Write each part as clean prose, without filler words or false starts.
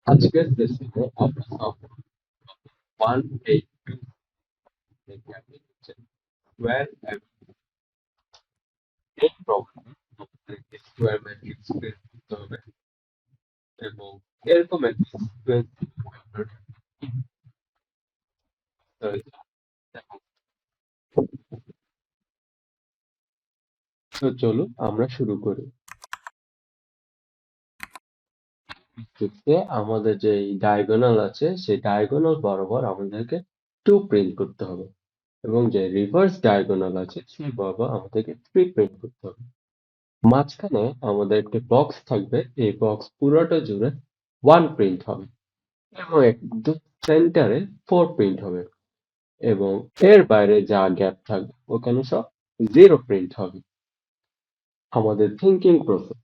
আজকের সেশনে আমরা সব 1 স্কোয়ার এই প্রবলেমে আমাদেরকে স্কোয়ার ম্যাট্রিক্স বের করতে হবে এবং এরকম একটা সিকোয়েন্স তো চলুন আমরা শুরু করি। আমাদের যে ডায়াগোনাল আছে সেই ডায়াগোনাল বরাবর আমাদেরকে 2 প্রিন্ট করতে হবে এবং যে রিভার্স ডায়াগোনাল আছে সেই বরাবর আমাদেরকে 3 প্রিন্ট করতে হবে। মাঝখানে আমাদের একটি বক্স থাকবে, এই বক্স পুরোটা জুড়ে 1 প্রিন্ট হবে এবং একদম সেন্টারে 4 প্রিন্ট হবে এবং এর বাইরে যা গ্যাপ থাকবে ওখানে সব 0 প্রিন্ট হবে। আমাদের থিঙ্কিং প্রসেস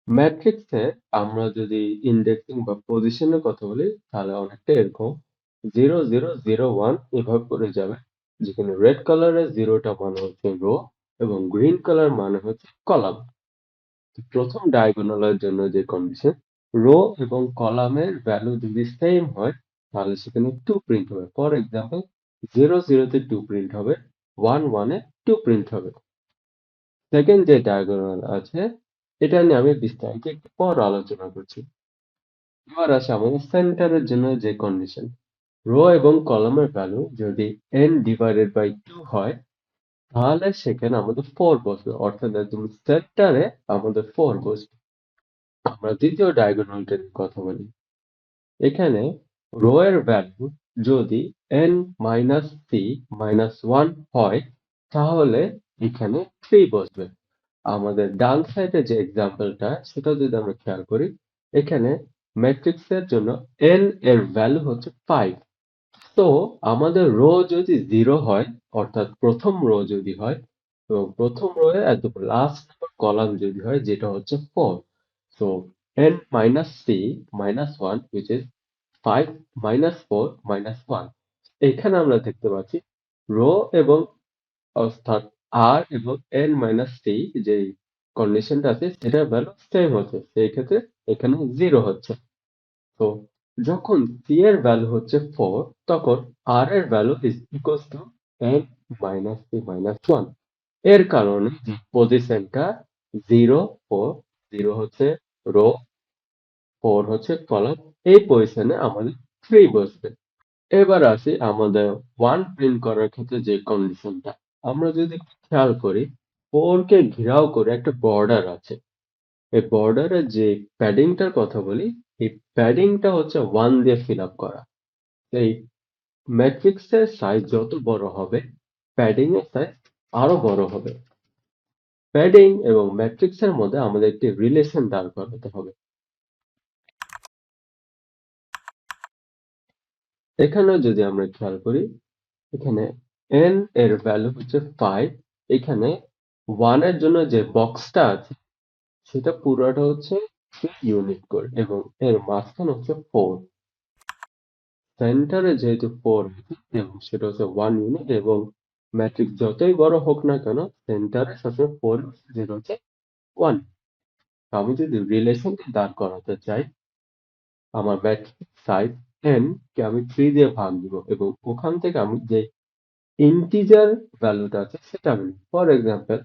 ম্যাট্রিক্সে আমরা যদি ইন্ডেক্সিং বা পজিশনের কথা বলি তাহলে অনেকটা এরকম 0 0 0 1 এভাবে করে যাবে, যেখানে রেড কালারের 0টা মানে হচ্ছে রো এবং গ্রিন কালার মানে হচ্ছে কলাম। প্রথম ডায়াগোনালের জন্য যে কন্ডিশন রো এবং কলামের ভ্যালু যদি সেম হয় তাহলে সেখানে 2 প্রিন্ট হবে। ফর এক্সাম্পল 0 0 তে 2 প্রিন্ট হবে, 1 1 এ 2 প্রিন্ট হবে। সেকেন্ড যে ডায়াগোনাল আছে এটা নিয়ে আমি বিস্তারিত একটু পর আলোচনা করছি। এবার আসে আমাদের সেন্টারের জন্য যে কন্ডিশন রো এবং কলামের ভ্যালু যদি n ডিভাইডেড বাই 2 হয় তাহলে সেখানে আমাদের 4 বসবে, অর্থাৎ একদম সেন্টারে আমাদের 4 বসবে। আমরা দ্বিতীয় ডায়াগোনালটার কথা বলি। এখানে রো এর ভ্যালু যদি n মাইনাস সি মাইনাস 1 হয় তাহলে এখানে 3 বসবে। আমাদের ডান সাইডে যে এক্সাম্পলটা সেটা যদি আমরা খেয়াল করি, এখানে ম্যাট্রিক্সের জন্য n এর ভ্যালু হচ্ছে 5। তো আমাদের রো যদি 0 হয়, অর্থাৎ প্রথম রো যদি হয় এবং প্রথম রো এর একদম লাস্ট নাম্বার কলাম যদি হয় যেটা হচ্ছে 4, so n minus c minus 1 which is 5 minus 4 minus 1। এখানে আমরা দেখতে পাচ্ছি রো এবং অর্থাৎ r এবং n minus c যে কন্ডিশনটা আছে সেটার ভ্যালু সেম হচ্ছে, সেই ক্ষেত্রে এখানে 0 হচ্ছে। তো যখন c এর ভ্যালু হচ্ছে 4 তখন r এর value is equals to n minus c minus 1। এর কারণে পজিশনটা 0 4 0 হচ্ছে রো, 4 হচ্ছে কলাম, এই পজিশনে আমাদের 3 বসবে। এবার আসি আমাদের 1 প্রিন্ট করার ক্ষেত্রে যে কন্ডিশনটা আমরা যদি একটু খেয়াল করি, 4 কে ঘেরাও করে একটা বর্ডার আছে। এই বর্ডারের যে প্যাডিংটার কথা বলি, এই প্যাডিংটা হচ্ছে 1 দিয়ে ফিল আপ করা। এই ম্যাট্রিক্সের সাইজ যত বড় হবে প্যাডিং এর সাইজ আরো বড় হবে। প্যাডিং এবং ম্যাট্রিক্সের মধ্যে আমাদের একটি রিলেশন দাঁড় করাতে হবে। এখানেও যদি আমরা খেয়াল করি, এখানে n এর ভ্যালু হচ্ছে 5, এখানে 1 এর জন্য যে বক্সটা আছে সেটা পুরোটা হচ্ছে 3 ইউনিট করে এবং এর মাঝখানে হচ্ছে 4। সেন্টারে যেহেতু 4 আছে এবং সেটা হচ্ছে 1 ইউনিট এবং ম্যাট্রিক্স যতই বড় হোক না কেন সেন্টারে সবসময় 4 যেটা হচ্ছে 1। আমি যদি রিলেশনটি দাঁড় করাতে চাই, আমার ম্যাট্রিক্স সাইজ n কে আমি 3 দিয়ে ভাগ দিব এবং ওখান থেকে আমি যে ইন্টিজার ভ্যালুটা আছে সেটা আমি নিব। ফর এক্সাম্পল,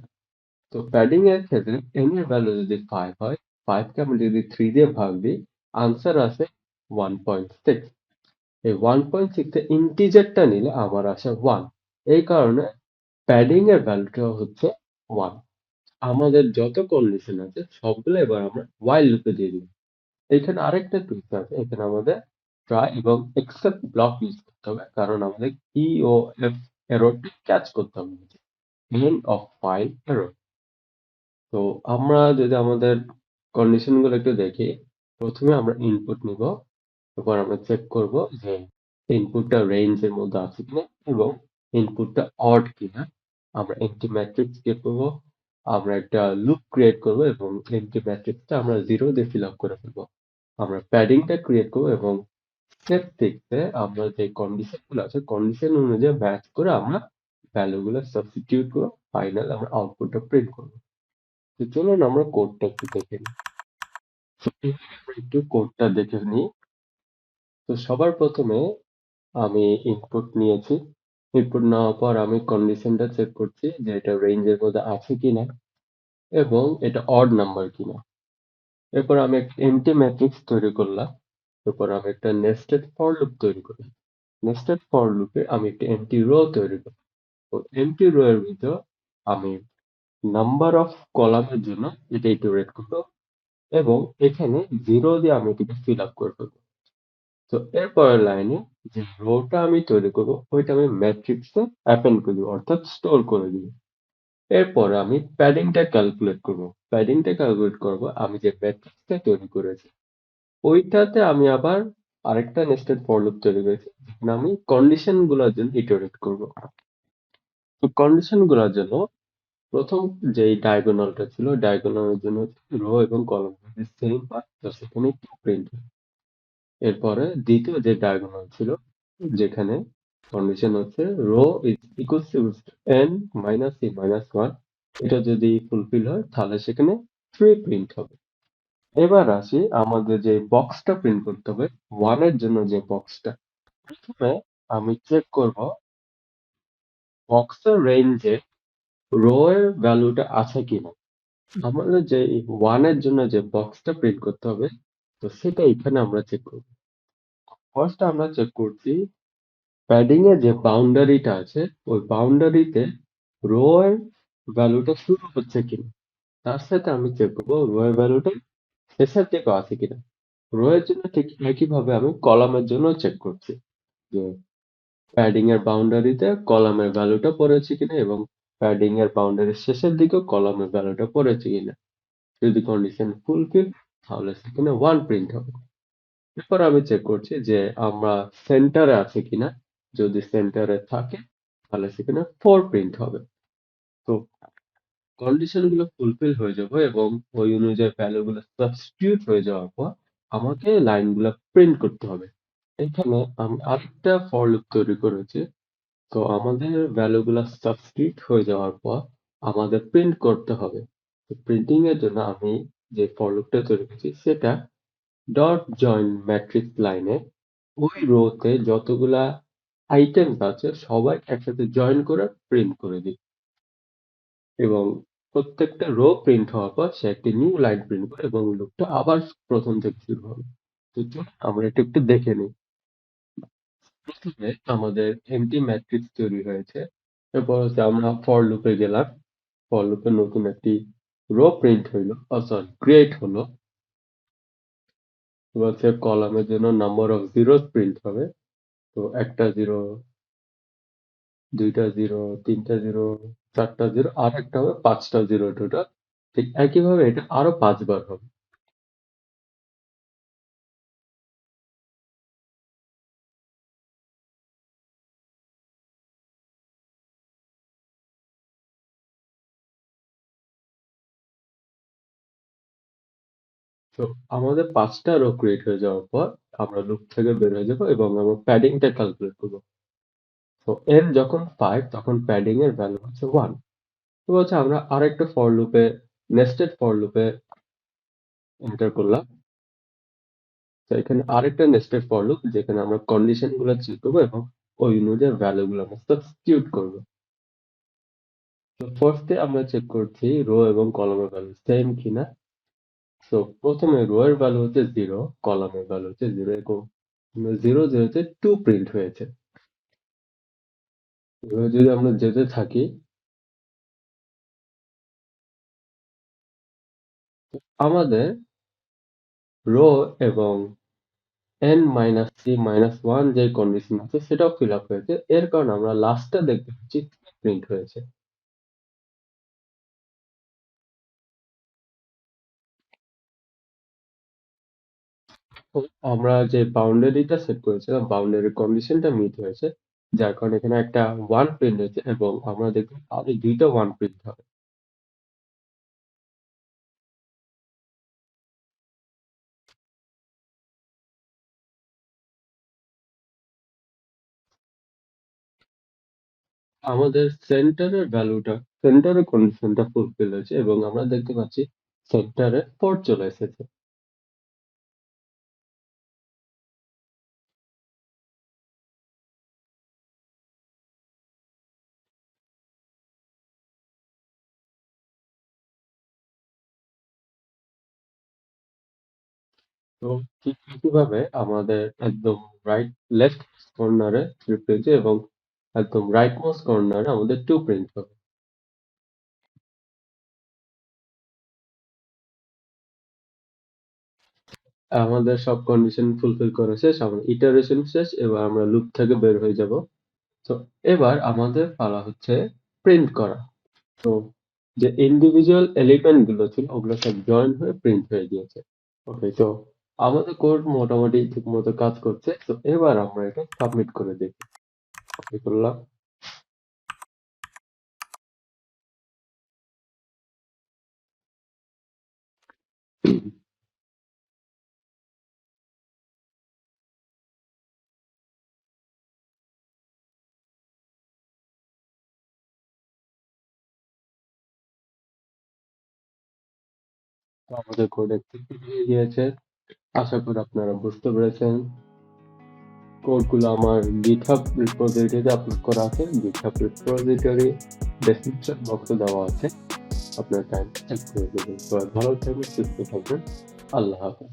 তো প্যাডিং এর ক্ষেত্রে n এর ভ্যালু যদি 5 হয়, 5 কে আমি যদি 3 দিয়ে ভাগ দিই আনসার আসে 1.6। এই 1.6 এ ইন্টিজারটা নিলে আমার আসে 1। এই কারণে প্যাডিং এর ভ্যালুটা হচ্ছে 1। আমাদের যত কন্ডিশন আছে সবগুলো এবার আমরা while লুপে দিয়ে দিব। এখানে আরেকটা টুইস্ট আছে, এখানে আমাদের ট্রাই এবং এক্সেপ্ট ব্লক ইউজ করতে হবে কারণ আমাদের EOF এররটি ক্যাচ করতে হবে, এন্ড অফ ফাইল এরর। তো আমরা যদি আমাদের কন্ডিশন গুলো একটু দেখি, প্রথমে আমরা ইনপুট নিব, এরপর আমরা চেক করব যে ইনপুটটা রেঞ্জের মধ্যে আছে কিনা এবং ইনপুটটা অড কিনা। আমরা এম্পটি ম্যাট্রিক্স ক্রিয়েট করব, আমরা একটা লুপ ক্রিয়েট করব এবং এম্পটি ম্যাট্রিক্সটা আমরা 0 দিয়ে ফিল আপ করে ফেলবো। আমরা প্যাডিংটা ক্রিয়েট করব এবং স্টেপ 6 এ আমরা যে কন্ডিশন গুলো আছে কন্ডিশন অনুযায়ী ম্যাচ করে আমরা ভ্যালু গুলো সাবস্টিটিউট করে ফাইনাল আমরা আউটপুটটা প্রিন্ট করব। তো চলুন আমরা কোডটা একটু দেখে নিই। তো এখানে আমরা একটু কোডটা দেখে নিই। তো সবার প্রথমে আমি ইনপুট নিয়েছি। ইনপুট নেওয়ার পর আমি কন্ডিশনটা চেক করছি যে এটা রেঞ্জের মধ্যে আছে কিনা এবং এটা অড নাম্বার কিনা। এরপর আমি একটা এম্পটি ম্যাট্রিক্স তৈরি করলাম। এরপর আমি একটা নেস্টেড ফর লুপ তৈরি করি। নেস্টেড ফর লুপে আমি একটা এম্পটি রো তৈরি করি। তো এম্পটি রো এর ভিতর আমি নাম্বার অফ কলামের জন্য এটা ইটারেট করব এবং এখানে 0 দিয়ে আমি এটাকে ফিল আপ করে ফেলবো। তো এরপরের লাইনে যে রোটা আমি তৈরি করবো ওইটা আমি ম্যাট্রিক্সে অ্যাপেন্ড করে দিব, অর্থাৎ স্টোর করে দিব। এরপর আমি প্যাডিংটা ক্যালকুলেট করব। প্যাডিংটা ক্যালকুলেট করব আমি যে ম্যাট্রিক্সটা তৈরি করেছি ওইটাতে আমি আবার আরেকটা নেস্টেড ফর লুপ তৈরি করেছি যেখানে আমি কন্ডিশন গুলোর জন্য ইটারেট করব। তো কন্ডিশন গুলোর জন্য প্রথম যে ডায়াগোনালটা ছিল ডায়াগোনালের জন্য রো এবং কলাম সেম পাথ, তো সেখানে প্রিন্ট। এরপরে দ্বিতীয় যে ডায়াগোনাল ছিল যেখানে কন্ডিশন হচ্ছে row is equal to n minus c minus 1, এটা যদি ফুলফিল হয় তাহলে সেখানে 3 প্রিন্ট হবে। এবার আসি আমাদের যে বক্সটা প্রিন্ট করতে হবে 1 এর জন্য যে বক্সটা। প্রথমে আমি চেক করব বক্সের রেঞ্জে রো এর ভ্যালুটা আছে কিনা। আমাদের যে 1 এর জন্য যে বক্সটা প্রিন্ট করতে হবে তো সেটা এখানে আমরা চেক করব। ফার্স্ট আমরা চেক করছি প্যাডিং এ যে বাউন্ডারিটা আছে ওই বাউন্ডারিতে রো এর ভ্যালুটা শুরু হচ্ছে কিনা। তার সাথে আমি চেক করবো রো এর ভ্যালুটা শেষের দিকে আছে কিনা। রো এর জন্য ঠিক একইভাবে আমি কলামের জন্য চেক করছি যে প্যাডিং এর বাউন্ডারিতে কলামের ভ্যালুটা পড়েছে কিনা এবং প্যাডিং এর বাউন্ডারির শেষের দিকে কলামের ভ্যালুটা পড়েছে কিনা। যদি কন্ডিশন ফুলফিল তাহলে সেখানে 1 প্রিন্ট হবে। এরপর আমি চেক করছি যে আমরা সেন্টারে আছে কিনা। যদি সেন্টারে থাকে তাহলে সেখানে 4 প্রিন্ট হবে। তো কন্ডিশন গুলো ফুলফিল হয়ে যাবে এবং ওই অনুযায়ী ভ্যালু গুলো সাবস্টিটিউট হয়ে যাওয়ার পর আমাকে লাইন গুলো প্রিন্ট করতে হবে। এখানে আমি আরেকটা ফর লুপ তৈরি করেছি। তো আমাদের ভ্যালু গুলো সাবস্টিটিউট হয়ে যাওয়ার পর আমাদের প্রিন্ট করতে হবে। তো প্রিন্টিং এর জন্য আমি যে ফর লুপটা তৈরি করেছি সেটা ডট জয়েন ম্যাট্রিক্স লাইনে ওই রোতে যতগুলা আইটেমস আছে সবাই একসাথে জয়েন করে প্রিন্ট করে দিই এবং প্রত্যেকটা রো প্রিন্ট হওয়ার পর সে একটি নিউ লাইন প্রিন্ট করে এবং লুপটা আবার প্রথম থেকে শুরু হবে। তো চলুন আমরা এটা একটু দেখে নিই। প্রথমে আমাদের এমটি ম্যাট্রিক্স তৈরি হয়েছে। এরপর হচ্ছে আমরা ফর লুপে গেলাম। ফর লুপে নতুন একটি রো প্রিন্ট হইলো, সরি ক্রিয়েট হলো। এবার হচ্ছে কলামের জন্য নাম্বার অফ জিরোস প্রিন্ট হবে। তো একটা জিরো, দুইটা জিরো, তিনটা জিরো, চারটা জিরো আর একটা হবে পাঁচটা জিরো টোটাল। ঠিক একইভাবে এটা আরো 5 বার হবে। তো আমাদের 5টা রো ক্রিয়েট হয়ে যাওয়ার পর আমরা লুপ থেকে বের হয়ে যাবো এবং আমরা প্যাডিংটা ক্যালকুলেট করবো। তো n যখন 5 তখন প্যাডিং এর ভ্যালু হচ্ছে 1। তো হচ্ছে আমরা আরেকটা ফর লুপে নেস্টেড ফর লুপে এন্টার করলাম। তো এখানে আরেকটা নেস্টেড ফর লুপ যেখানে আমরা কন্ডিশন গুলো চেক করবো এবং ওই অনুযায়ী ভ্যালু গুলো আমরা সাবস্টিটিউট করবো। তো ফার্স্টে আমরা চেক করছি রো এবং কলামের ভ্যালু সেম কিনা। তো প্রথমে রো এর ভ্যালু হচ্ছে 0, কলামের ভ্যালু হচ্ছে 0 এবং 0 যেহেতু 2 প্রিন্ট হয়েছে। এবার যদি আমরা যেতে থাকি আমাদের রো এবং n মাইনাস c মাইনাস 1 যে কন্ডিশন আছে সেটাও ফিল আপ হয়েছে। এর কারণে আমরা লাস্টে দেখতে পাচ্ছি প্রিন্ট হয়েছে। তো আমরা যে বাউন্ডারিটা সেট করেছিলাম বাউন্ডারি কন্ডিশনটা মিট হয়েছে, যার কারণে এখানে একটা 1 প্রিন্ট হয়েছে এবং আমরা দেখব আরো দুইটা 1 প্রিন্ট হবে। আমাদের সেন্টারের ভ্যালুটা সেন্টারের কন্ডিশনটা ফুলফিল হয়েছে এবং আমরা দেখতে পাচ্ছি সেন্টারে 4 চলে এসেছে। তো ঠিক একইভাবে আমাদের একদম লেফট কর্নারে 3 পেজে এবং একদম রাইট মোস্ট কর্নারে আমাদের 2 প্রিন্ট হবে। আমাদের সব কন্ডিশন ফুলফিল করা শেষ, আমাদের ইটারেশন শেষ, এবার আমরা লুপ থেকে বের হয়ে যাব। তো এবার আমাদের পালা হচ্ছে প্রিন্ট করা। তো যে ইন্ডিভিজুয়াল এলিমেন্ট গুলো ছিল ওগুলো সব জয়েন হয়ে প্রিন্ট হয়ে গিয়েছে। ওকে, তো আমাদের কোড মোটামুটি ঠিক মতো কাজ করছে। তো এবার আমরা এটা সাবমিট করে দেখি। ওকে করলাম। তো আমাদের কোড এক্সিকিউট হয়ে গিয়েছে। আশা করি আপনারা বুঝতে পেরেছেন। কোডগুলো আমার GitHub রিপোজিটরিতে আপলোড করা আছে। GitHub রিপোজিটরি ডেসক্রিপশন বক্সে দেওয়া আছে। আপনার টাইম চেক করে দেবেন। সবাই ভালো থাকবেন, সুস্থ থাকবেন। আল্লাহ হাফেজ।